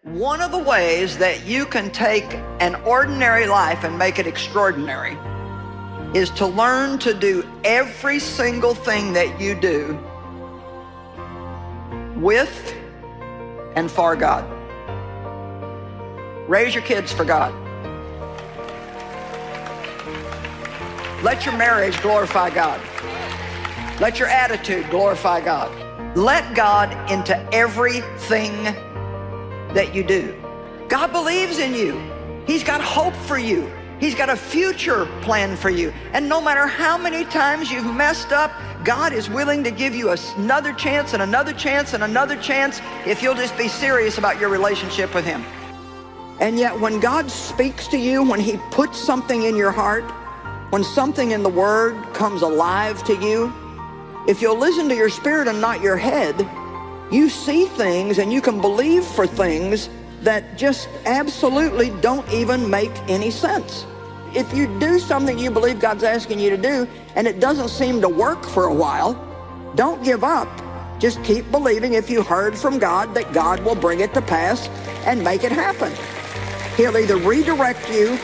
One of the ways that you can take an ordinary life and make it extraordinary is to learn to do every single thing that you do with and for God. Raise your kids for God. Let your marriage glorify God. Let your attitude glorify God. Let God into everything that you do. God believes in you. He's got hope for you. He's got a future plan for you. And no matter how many times you've messed up, God is willing to give you another chance and another chance and another chance if you'll just be serious about your relationship with Him. And yet when God speaks to you, when He puts something in your heart, when something in the Word comes alive to you, if you'll listen to your spirit and not your head, you see things and you can believe for things that just absolutely don't even make any sense. If you do something you believe God's asking you to do and it doesn't seem to work for a while, don't give up. Just keep believing if you heard from God that God will bring it to pass and make it happen. He'll either redirect you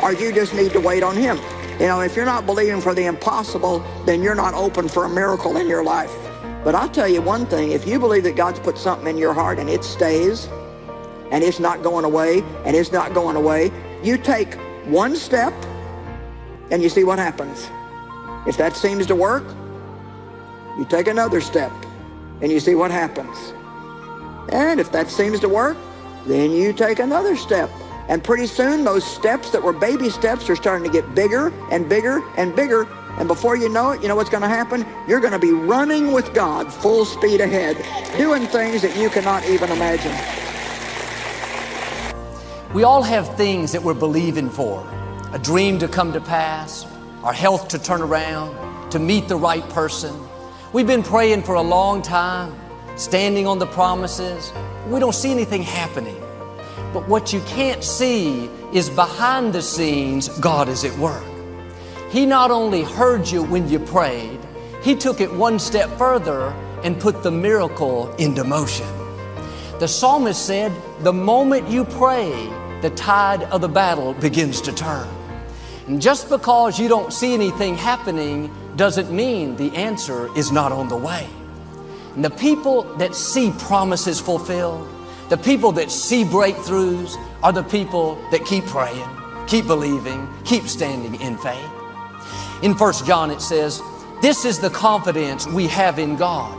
or you just need to wait on Him. You know, if you're not believing for the impossible, then you're not open for a miracle in your life. But I'll tell you one thing, if you believe that God's put something in your heart and it stays, and it's not going away, and it's not going away, you take one step, and you see what happens. If that seems to work, you take another step, and you see what happens. And if that seems to work, then you take another step. And pretty soon, those steps that were baby steps are starting to get bigger and bigger and bigger. And before you know it, you know what's going to happen? You're going to be running with God full speed ahead, doing things that you cannot even imagine. We all have things that we're believing for. A dream to come to pass, our health to turn around, to meet the right person. We've been praying for a long time, standing on the promises. We don't see anything happening. But what you can't see is behind the scenes, God is at work. He not only heard you when you prayed, He took it one step further and put the miracle into motion. The psalmist said, the moment you pray, the tide of the battle begins to turn. And just because you don't see anything happening doesn't mean the answer is not on the way. And the people that see promises fulfilled, the people that see breakthroughs are the people that keep praying, keep believing, keep standing in faith. In 1 John it says, this is the confidence we have in God.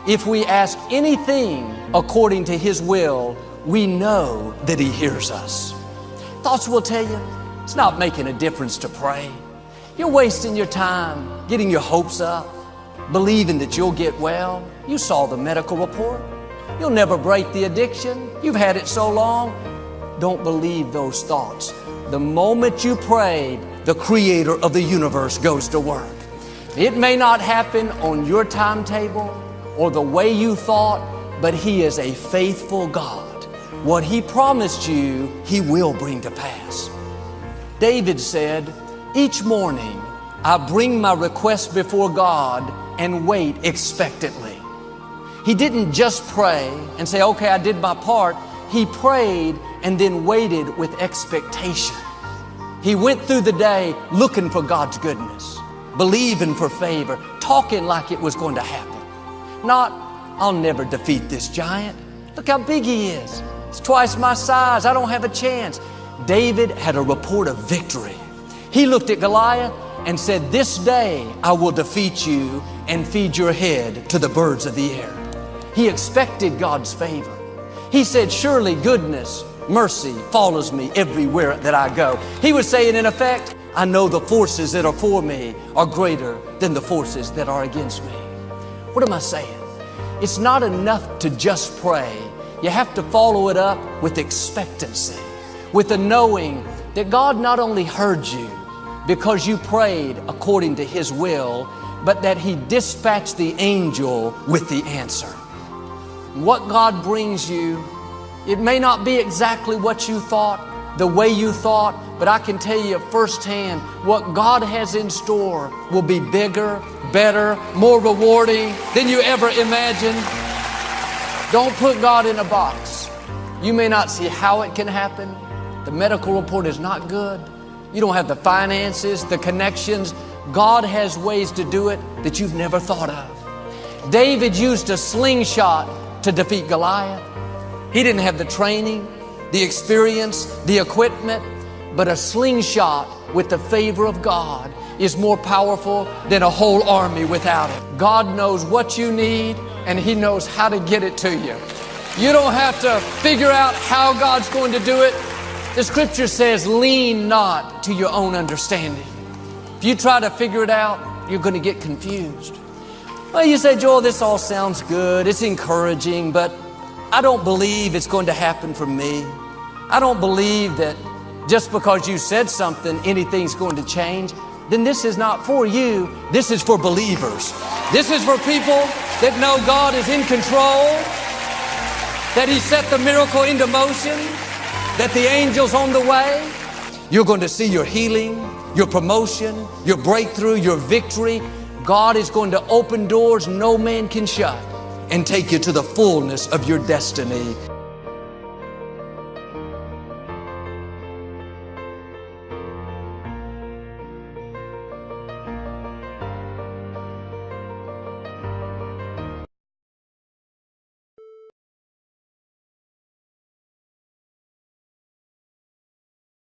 If we ask anything according to His will, we know that He hears us. Thoughts will tell you, it's not making a difference to pray. You're wasting your time getting your hopes up, believing that you'll get well. You saw the medical report. You'll never break the addiction. You've had it so long. Don't believe those thoughts. The moment you prayed, the Creator of the universe goes to work. It may not happen on your timetable or the way you thought, but He is a faithful God. What He promised you, He will bring to pass. David said, each morning I bring my request before God and wait expectantly. He didn't just pray and say, okay, I did my part. He prayed and then waited with expectation. He went through the day looking for God's goodness, believing for favor, talking like it was going to happen. Not, I'll never defeat this giant. Look how big he is. It's twice my size. I don't have a chance. David had a report of victory. He looked at Goliath and said, this day I will defeat you and feed your head to the birds of the air. He expected God's favor. He said, surely goodness, mercy follows me everywhere that I go. He was saying, in effect, I know the forces that are for me are greater than the forces that are against me. What am I saying? It's not enough to just pray. You have to follow it up with expectancy, with the knowing that God not only heard you because you prayed according to His will, but that He dispatched the angel with the answer. What God brings you, it may not be exactly what you thought, the way you thought, but I can tell you firsthand, what God has in store will be bigger, better, more rewarding than you ever imagined. Don't put God in a box. You may not see how it can happen. The medical report is not good. You don't have the finances, the connections. God has ways to do it that you've never thought of. David used a slingshot to defeat Goliath. He didn't have the training, the experience, the equipment, but a slingshot with the favor of God is more powerful than a whole army without it. God knows what you need, and He knows how to get it to you. You don't have to figure out how God's going to do it. The scripture says, lean not to your own understanding. If you try to figure it out, you're going to get confused. Well, you say, Joel, this all sounds good. It's encouraging, but I don't believe it's going to happen for me. I don't believe that just because you said something, anything's going to change. Then this is not for you. This is for believers. This is for people that know God is in control, that He set the miracle into motion, that the angel's on the way. You're going to see your healing, your promotion, your breakthrough, your victory. God is going to open doors no man can shut and take you to the fullness of your destiny.